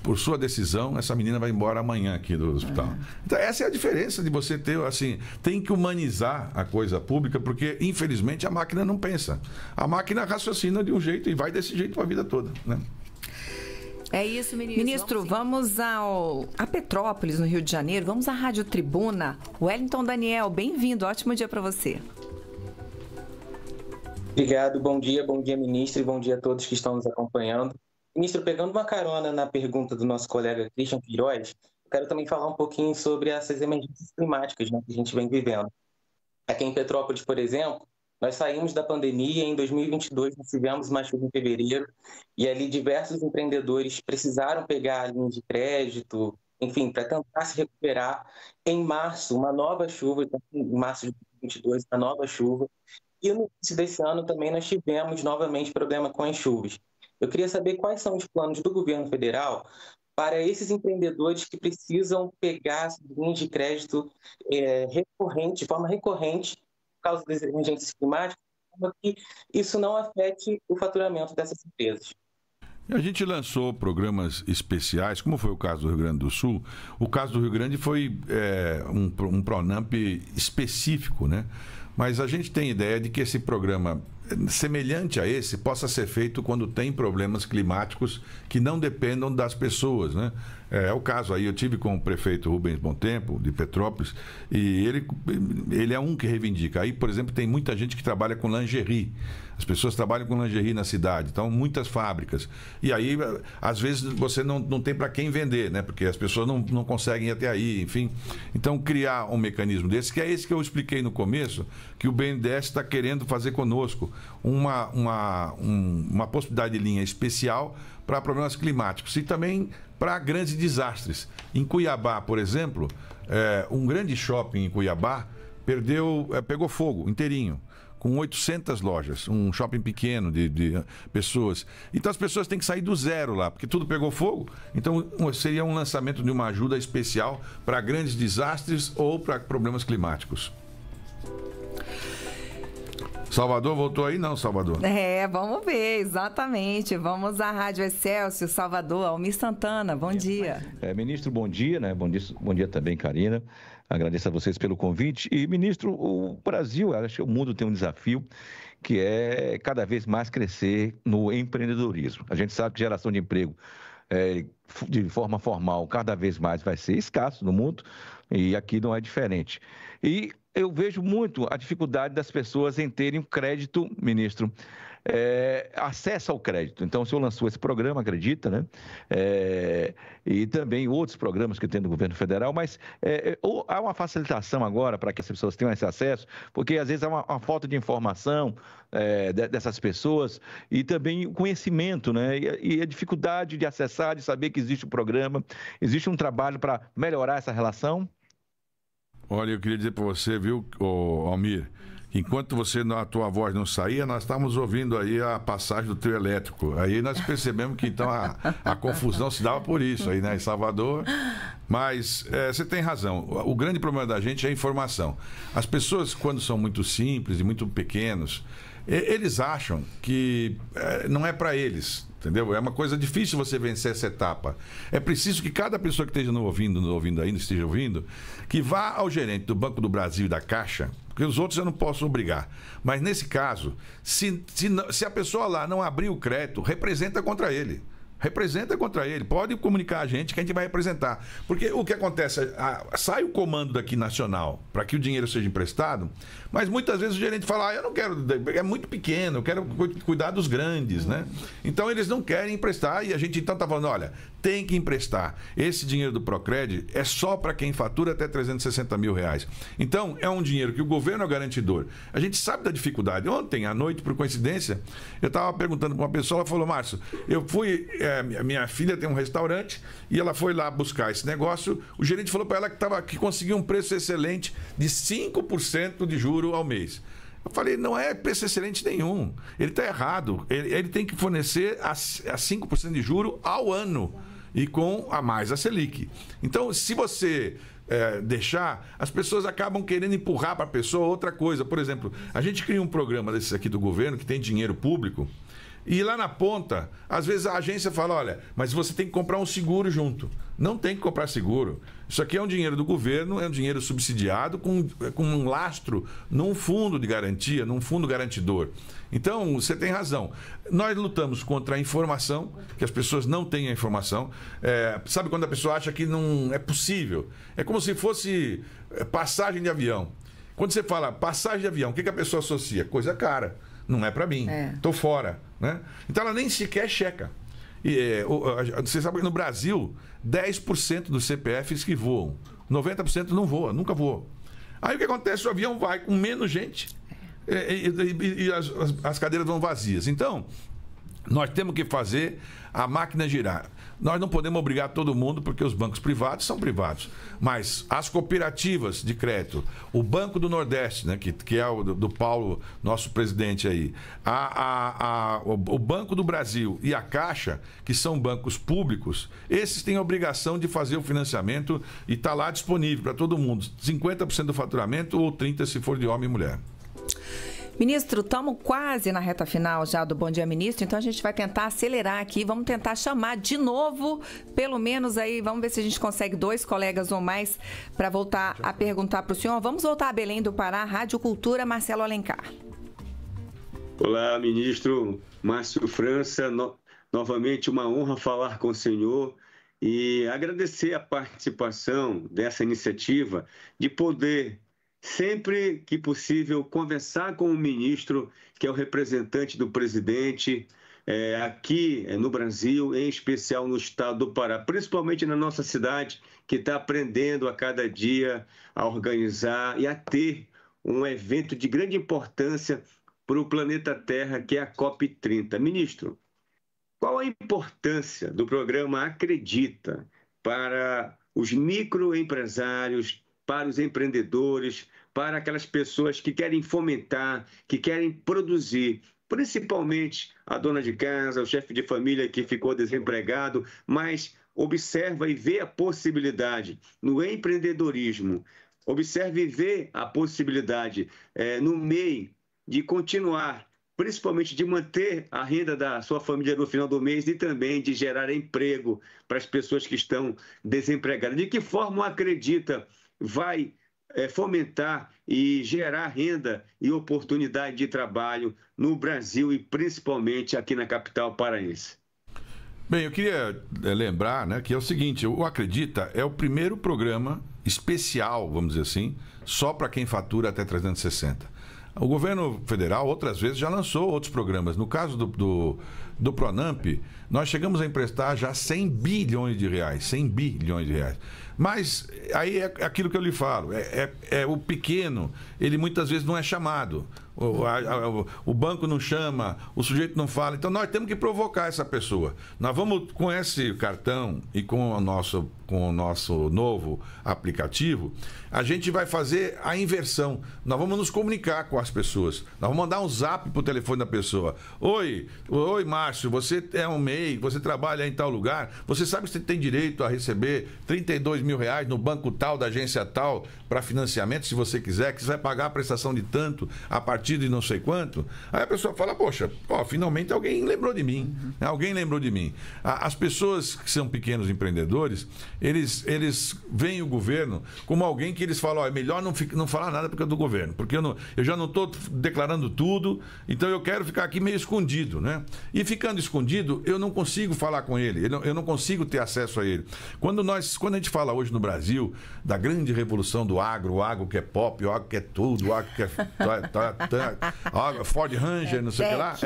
por sua decisão, essa menina vai embora amanhã aqui do hospital. Então, essa é a diferença de você ter, assim, tem que humanizar a coisa pública, porque, infelizmente, a máquina não pensa. A máquina raciocina de um jeito e vai desse jeito para a vida toda, né? É isso, ministro. Ministro, vamos a Petrópolis, no Rio de Janeiro. Vamos à Rádio Tribuna. Wellington Daniel, bem-vindo. Ótimo dia para você. Obrigado. Bom dia, ministro, e bom dia a todos que estão nos acompanhando. Ministro, pegando uma carona na pergunta do nosso colega Christian Queiroz, eu quero também falar um pouquinho sobre essas emergências climáticas, né, que a gente vem vivendo. Aqui em Petrópolis, por exemplo, nós saímos da pandemia em 2022, nós tivemos uma chuva em fevereiro, e ali diversos empreendedores precisaram pegar a linha de crédito, enfim, para tentar se recuperar. Em março, uma nova chuva, em março de 2022, uma nova chuva, e no início desse ano também nós tivemos novamente problema com as chuvas. Eu queria saber quais são os planos do governo federal para esses empreendedores que precisam pegar linhas de crédito de forma recorrente, por causa das emergências climáticas, para que isso não afete o faturamento dessas empresas. A gente lançou programas especiais, como foi o caso do Rio Grande do Sul. O caso do Rio Grande foi um Pronamp específico, né? Mas a gente tem ideia de que esse programa, semelhante a esse, possa ser feito quando tem problemas climáticos que não dependam das pessoas, né? É o caso aí, eu tive com o prefeito Rubens Bontempo, de Petrópolis, e ele é um que reivindica. Aí, por exemplo, tem muita gente que trabalha com lingerie. As pessoas trabalham com lingerie na cidade, então muitas fábricas. E aí, às vezes, você não tem para quem vender, né? Porque as pessoas não conseguem ir até aí, enfim. Então, criar um mecanismo desse, que é esse que eu expliquei no começo, que o BNDES está querendo fazer conosco, uma possibilidade de linha especial para problemas climáticos e também para grandes desastres. Em Cuiabá, por exemplo, um grande shopping em Cuiabá pegou fogo inteirinho, com 800 lojas, um shopping pequeno de pessoas. Então as pessoas têm que sair do zero lá, porque tudo pegou fogo. Então seria um lançamento de uma ajuda especial para grandes desastres ou para problemas climáticos. Salvador voltou aí? Não, Salvador. Vamos ver, exatamente. Vamos à Rádio Excelsior, Salvador. Almir Santana, bom dia. Ministro, bom dia, né? Bom dia também, Karina. Agradeço a vocês pelo convite. E, ministro, o Brasil, acho que o mundo tem um desafio que é cada vez mais crescer no empreendedorismo. A gente sabe que geração de emprego de forma formal cada vez mais vai ser escasso no mundo e aqui não é diferente. E eu vejo muito a dificuldade das pessoas em terem crédito, ministro, acesso ao crédito. Então, o senhor lançou esse programa, acredita, né? E também outros programas que tem do governo federal, mas há uma facilitação agora para que as pessoas tenham esse acesso, porque às vezes há uma falta de informação dessas pessoas e também o conhecimento, né? E a dificuldade de acessar, de saber que existe um programa, existe um trabalho para melhorar essa relação? Olha, eu queria dizer para você, viu, Almir, que enquanto a tua voz não saía, nós estávamos ouvindo aí a passagem do trio elétrico. Aí nós percebemos que então a confusão se dava por isso aí, né, em Salvador. Mas você tem razão. O grande problema da gente é a informação. As pessoas, quando são muito simples e muito pequenos, eles acham que não é para eles. Entendeu? É uma coisa difícil você vencer essa etapa. É preciso que cada pessoa que esteja nos ouvindo ainda, esteja ouvindo, que vá ao gerente do Banco do Brasil e da Caixa, porque os outros eu não posso obrigar. Mas nesse caso, se a pessoa lá não abrir o crédito, representa contra ele. Representa contra ele, pode comunicar a gente que a gente vai representar. Porque o que acontece, sai o comando daqui nacional para que o dinheiro seja emprestado, mas muitas vezes o gerente fala, eu não quero, é muito pequeno, eu quero cuidar dos grandes, né? Então eles não querem emprestar e a gente então está falando, olha, tem que emprestar. Esse dinheiro do Procred é só para quem fatura até 360 mil reais. Então é um dinheiro que o governo é o garantidor. A gente sabe da dificuldade. Ontem à noite, por coincidência, eu estava perguntando para uma pessoa, ela falou, Márcio, eu fui... minha filha tem um restaurante e ela foi lá buscar esse negócio. O gerente falou para ela que conseguiu um preço excelente de 5% de juro ao mês. Eu falei, não é preço excelente nenhum. Ele está errado. Ele tem que fornecer a 5% de juro ao ano e com a mais a Selic. Então, se você deixar, as pessoas acabam querendo empurrar para a pessoa outra coisa. Por exemplo, a gente cria um programa desses aqui do governo que tem dinheiro público. E lá na ponta, às vezes a agência fala, olha, mas você tem que comprar um seguro junto. Não tem que comprar seguro. Isso aqui é um dinheiro do governo, é um dinheiro subsidiado com um lastro num fundo de garantia, num fundo garantidor. Então, você tem razão. Nós lutamos contra a informação, que as pessoas não têm a informação. Sabe quando a pessoa acha que não é possível? É como se fosse passagem de avião. Quando você fala passagem de avião, o que a pessoa associa? Coisa cara. Não é para mim, estou fora. Né? Então ela nem sequer checa. Você sabe que no Brasil, 10% dos CPFs que voam, 90% não voa, nunca voa. Aí o que acontece? O avião vai com menos gente e as cadeiras vão vazias. Então, nós temos que fazer a máquina girar. Nós não podemos obrigar todo mundo, porque os bancos privados são privados. Mas as cooperativas de crédito, o Banco do Nordeste, né, que é o do Paulo, nosso presidente aí, o Banco do Brasil e a Caixa, que são bancos públicos, esses têm a obrigação de fazer o financiamento e está lá disponível para todo mundo. 50% do faturamento ou 30% se for de homem e mulher. Ministro, estamos quase na reta final já do Bom Dia Ministro, então a gente vai tentar acelerar aqui, vamos tentar chamar de novo, pelo menos aí, vamos ver se a gente consegue 2 colegas ou mais para voltar a perguntar para o senhor. Vamos voltar a Belém do Pará, Rádio Cultura, Marcelo Alencar. Olá, ministro Márcio França, novamente uma honra falar com o senhor e agradecer a participação dessa iniciativa de poder, sempre que possível, conversar com o ministro, que é o representante do presidente aqui no Brasil, em especial no estado do Pará, principalmente na nossa cidade, que está aprendendo a cada dia a organizar e a ter um evento de grande importância para o planeta Terra, que é a COP30. Ministro, qual a importância do programa Acredita para os microempresários, para os empreendedores, para aquelas pessoas que querem fomentar, que querem produzir, principalmente a dona de casa, o chefe de família que ficou desempregado, mas observa e vê a possibilidade no empreendedorismo, observa e vê a possibilidade no MEI de continuar, principalmente de manter a renda da sua família no final do mês e também de gerar emprego para as pessoas que estão desempregadas. De que forma Acredita vai fomentar e gerar renda e oportunidade de trabalho no Brasil e principalmente aqui na capital paraense? Bem, eu queria lembrar, né, que é o seguinte, o Acredita é o primeiro programa especial, vamos dizer assim, só para quem fatura até 360. O governo federal, outras vezes, já lançou outros programas. No caso do Pronamp, nós chegamos a emprestar já 100 bilhões de reais. 100 bilhões de reais. Mas aí é aquilo que eu lhe falo. O pequeno, ele muitas vezes não é chamado. O banco não chama, o sujeito não fala. Então, nós temos que provocar essa pessoa. Nós vamos, com esse cartão e com o nosso novo aplicativo, a gente vai fazer a inversão. Nós vamos nos comunicar com as pessoas. Nós vamos mandar um zap para o telefone da pessoa. Oi, Márcio, você é um MEI, você trabalha em tal lugar, você sabe que você tem direito a receber 32 mil reais no banco tal, da agência tal, para financiamento, se você quiser, que você vai pagar a prestação de tanto a partir de não sei quanto. Aí a pessoa fala, poxa, finalmente alguém lembrou de mim. Alguém lembrou de mim. As pessoas que são pequenos empreendedores, eles veem o governo como alguém que eles falam, é melhor não falar nada porque é do governo, porque eu já não estou declarando tudo, então eu quero ficar aqui meio escondido, né? E ficando escondido, eu não consigo falar com ele, eu não consigo ter acesso a ele. Quando a gente fala hoje no Brasil da grande revolução do agro, o agro que é pop, o agro que é tudo, o agro que é Ford Ranger, não sei o que lá,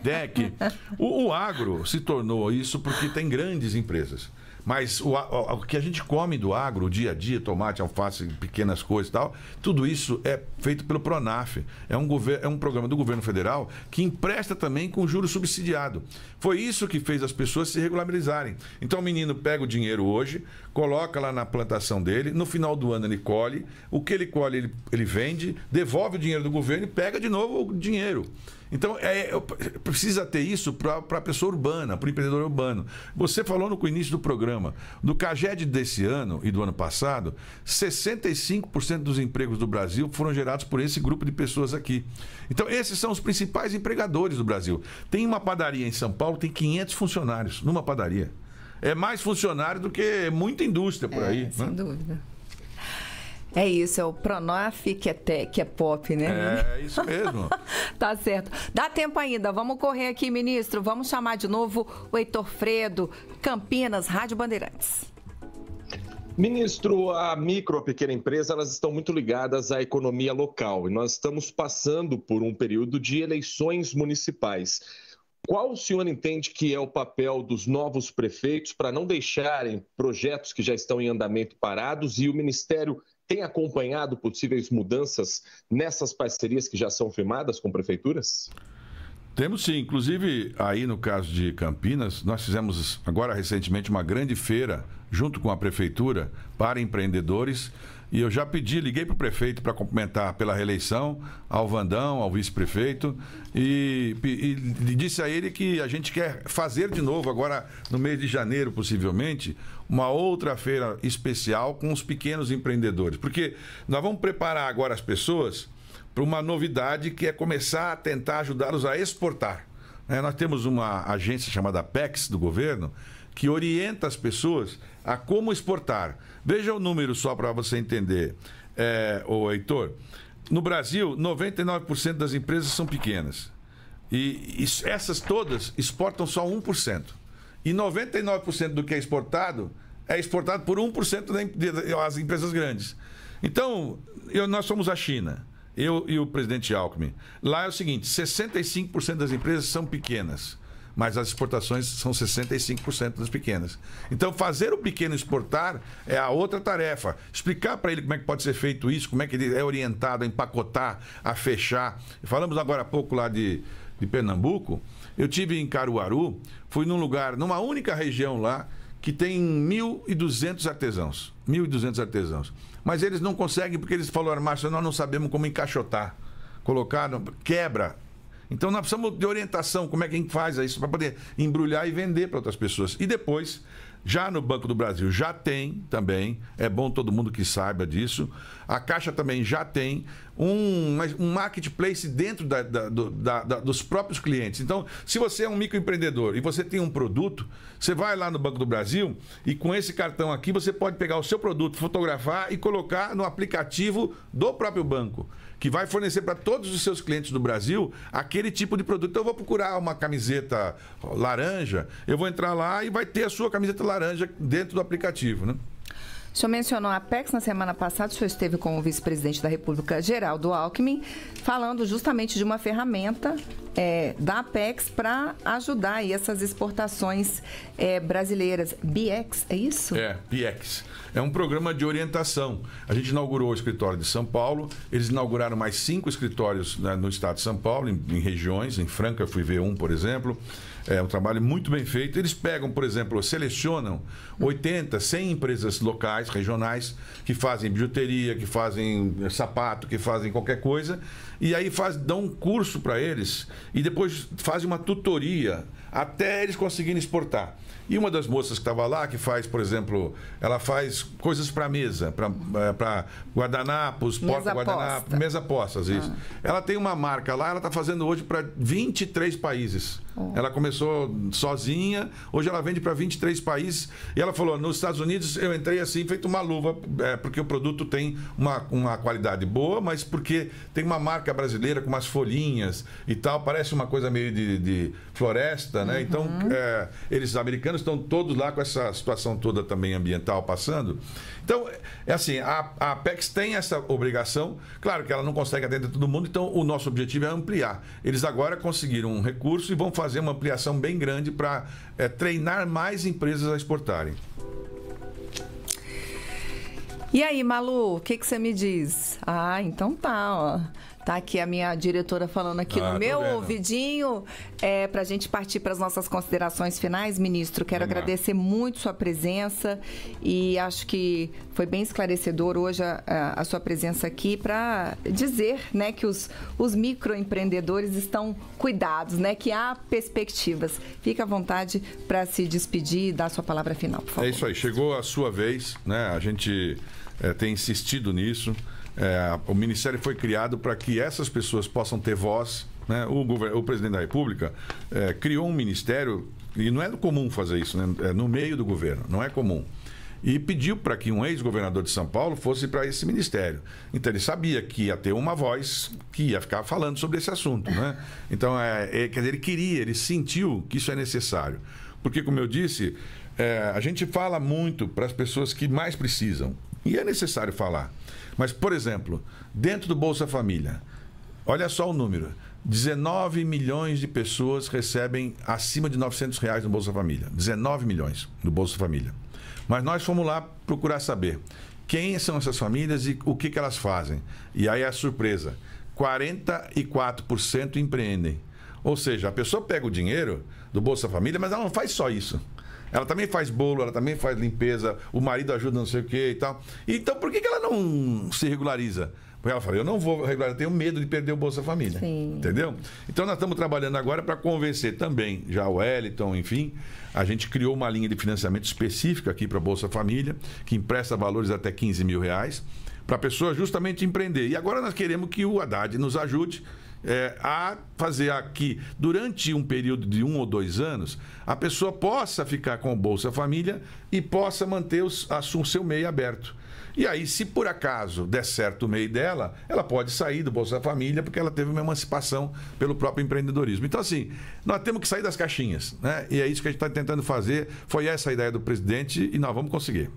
DEC. O agro se tornou isso porque tem grandes empresas. Mas o que a gente come do agro, o dia a dia, tomate, alface, pequenas coisas e tal, tudo isso é feito pelo Pronaf. É um programa do governo federal que empresta também com juros subsidiado. Foi isso que fez as pessoas se regularizarem. Então o menino pega o dinheiro hoje, coloca lá na plantação dele, no final do ano ele colhe, o que ele colhe ele vende, devolve o dinheiro do governo e pega de novo o dinheiro. Então, precisa ter isso para a pessoa urbana, para o empreendedor urbano. Você falou no início do programa, do CAGED desse ano e do ano passado, 65% dos empregos do Brasil foram gerados por esse grupo de pessoas aqui. Então, esses são os principais empregadores do Brasil. Tem uma padaria em São Paulo, tem 500 funcionários numa padaria. É mais funcionário do que muita indústria por aí. Sem dúvida. É isso, é o Pronaf que é pop, né? É isso mesmo. Tá certo. Dá tempo ainda, vamos correr aqui, ministro. Vamos chamar de novo o Heitor Fredo, Campinas, Rádio Bandeirantes. Ministro, a micro, a pequena empresa, elas estão muito ligadas à economia local. E nós estamos passando por um período de eleições municipais. Qual o senhor entende que é o papel dos novos prefeitos para não deixarem projetos que já estão em andamento parados, e o Ministério tem acompanhado possíveis mudanças nessas parcerias que já são firmadas com prefeituras? Temos sim. Inclusive, aí no caso de Campinas, nós fizemos agora recentemente uma grande feira junto com a prefeitura para empreendedores. E eu já liguei para o prefeito para cumprimentar pela reeleição, ao Vandão, ao vice-prefeito, e disse a ele que a gente quer fazer de novo, agora no mês de janeiro, possivelmente, uma outra feira especial com os pequenos empreendedores. Porque nós vamos preparar agora as pessoas para uma novidade que é começar a tentar ajudá-los a exportar. Nós temos uma agência chamada Apex do governo que orienta as pessoas a como exportar. Veja o número só para você entender, ô Heitor. No Brasil, 99% das empresas são pequenas. E essas todas exportam só 1%. E 99% do que é exportado por 1% das empresas grandes. Então, nós somos a China, eu e o presidente Alckmin. Lá é o seguinte, 65% das empresas são pequenas, mas as exportações são 65% das pequenas. Então, fazer o pequeno exportar é a outra tarefa. Explicar para ele como é que pode ser feito isso, como é que ele é orientado a empacotar, a fechar. Falamos agora há pouco lá de Pernambuco. Eu tive em Caruaru, fui num lugar, numa única região lá, que tem 1.200 artesãos. 1.200 artesãos. Mas eles não conseguem, porque eles falaram, Márcio, nós não sabemos como encaixotar. Colocaram, quebra. Então nós precisamos de orientação, como é que a gente faz isso para poder embrulhar e vender para outras pessoas. E depois, já no Banco do Brasil, já tem também, é bom todo mundo que saiba disso, a Caixa também já tem um marketplace dentro dos próprios clientes. Então, se você é um microempreendedor e você tem um produto, você vai lá no Banco do Brasil e com esse cartão aqui você pode pegar o seu produto, fotografar e colocar no aplicativo do próprio banco, que vai fornecer para todos os seus clientes do Brasil aquele tipo de produto. Então, eu vou procurar uma camiseta laranja, eu vou entrar lá e vai ter a sua camiseta laranja dentro do aplicativo, né? O senhor mencionou a Apex na semana passada, o senhor esteve com o vice-presidente da República, Geraldo Alckmin, falando justamente de uma ferramenta da Apex para ajudar aí essas exportações brasileiras. BX, é isso? BX. É um programa de orientação. A gente inaugurou o escritório de São Paulo, eles inauguraram mais 5 escritórios, né, no estado de São Paulo, em regiões, em Franca, eu fui ver um, por exemplo. É um trabalho muito bem feito. Eles pegam, por exemplo, selecionam 80, 100 empresas locais, regionais, que fazem bijuteria, que fazem sapato, que fazem qualquer coisa, e aí dão um curso para eles e depois fazem uma tutoria até eles conseguirem exportar. E uma das moças que estava lá, que faz, por exemplo, ela faz coisas para mesa, para guardanapos, porta-guardanapos, mesa-postas, isso. Ela tem uma marca lá, ela está fazendo hoje para 23 países. Ela começou sozinha, hoje ela vende para 23 países. E ela falou, nos Estados Unidos eu entrei assim, feito uma luva, porque o produto tem uma qualidade boa, mas porque tem uma marca brasileira com umas folhinhas e tal, parece uma coisa meio de floresta, né? Então, eles americanos estão todos lá com essa situação toda também ambiental passando. Então, assim, a Apex tem essa obrigação. Claro que ela não consegue atender todo mundo, então o nosso objetivo é ampliar. Eles agora conseguiram um recurso e vão fazer uma ampliação bem grande para treinar mais empresas a exportarem. E aí, Malu, o que você me diz? Então tá, ó. Tá aqui a minha diretora falando aqui no meu ouvidinho, para a gente partir para as nossas considerações finais, ministro. Quero agradecer muito sua presença e acho que foi bem esclarecedor hoje a sua presença aqui para dizer, né, que os microempreendedores estão cuidados, né, que há perspectivas. Fique à vontade para se despedir e dar a sua palavra final, por favor. É isso aí, chegou a sua vez, né? A gente tem insistido nisso. O Ministério foi criado para que essas pessoas possam ter voz, né? O presidente da República criou um ministério, e não é comum fazer isso, né? No meio do governo, não é comum. E pediu para que um ex-governador de São Paulo fosse para esse ministério. Então ele sabia que ia ter uma voz que ia ficar falando sobre esse assunto, né? Então, quer dizer, ele sentiu que isso é necessário. Porque, como eu disse, a gente fala muito para as pessoas que mais precisam. E é necessário falar. Mas, por exemplo, dentro do Bolsa Família, olha só o número. 19 milhões de pessoas recebem acima de R$900 no Bolsa Família. 19 milhões no Bolsa Família. Mas nós fomos lá procurar saber quem são essas famílias e o que elas fazem. E aí a surpresa, 44% empreendem. Ou seja, a pessoa pega o dinheiro do Bolsa Família, mas ela não faz só isso. Ela também faz bolo, ela também faz limpeza, o marido ajuda não sei o que e tal. Então, por que ela não se regulariza? Porque ela fala, eu não vou regularizar, eu tenho medo de perder o Bolsa Família. Sim. Entendeu? Então, nós estamos trabalhando agora para convencer também, já o Wellington, enfim, a gente criou uma linha de financiamento específica aqui para a Bolsa Família, que empresta valores até R$15 mil, para a pessoa justamente empreender. E agora nós queremos que o Haddad nos ajude a fazer aqui, durante um período de 1 ou 2 anos, a pessoa possa ficar com o Bolsa Família e possa manter o seu MEI aberto. E aí, se por acaso der certo o MEI dela, ela pode sair do Bolsa Família porque ela teve uma emancipação pelo próprio empreendedorismo. Então, assim, nós temos que sair das caixinhas, né? E é isso que a gente está tentando fazer. Foi essa a ideia do presidente e nós vamos conseguir.